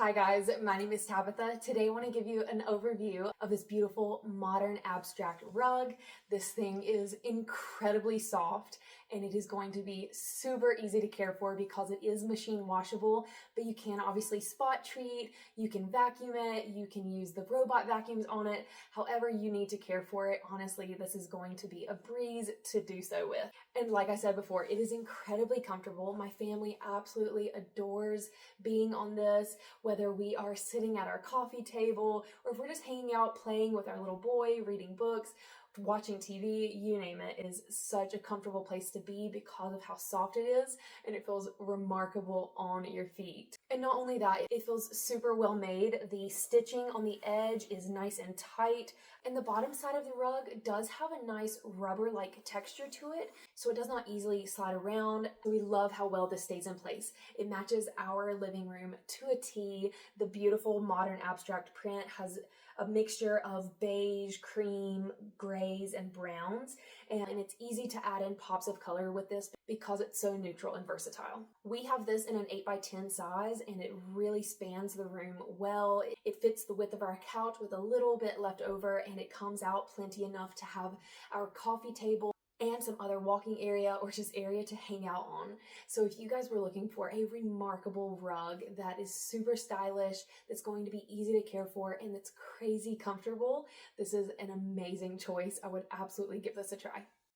Hi guys, my name is Tabitha. Today I want to give you an overview of this beautiful modern abstract rug. This thing is incredibly soft and it is going to be super easy to care for because it is machine washable, but you can obviously spot treat, you can vacuum it, you can use the robot vacuums on it, however you need to care for it. Honestly, this is going to be a breeze to do so with. And like I said before, it is incredibly comfortable. My family absolutely adores being on this, whether we are sitting at our coffee table or if we're just hanging out playing with our little boy, reading books, watching TV, you name it. It is such a comfortable place to be because of how soft it is, and it feels remarkable on your feet. And not only that, it feels super well made. The stitching on the edge is nice and tight, and the bottom side of the rug does have a nice rubber-like texture to it, so it does not easily slide around. We love how well this stays in place. It matches our living room to a T. The beautiful modern abstract print has a mixture of beige, cream, grays, and browns, and it's easy to add in pops of color with this because it's so neutral and versatile. We have this in an 8x10 size, and it really spans the room well. It fits the width of our couch with a little bit left over, and it comes out plenty enough to have our coffee table and some other walking area or just area to hang out on. So if you guys were looking for a remarkable rug that is super stylish, that's going to be easy to care for, and that's crazy comfortable, this is an amazing choice. I would absolutely give this a try.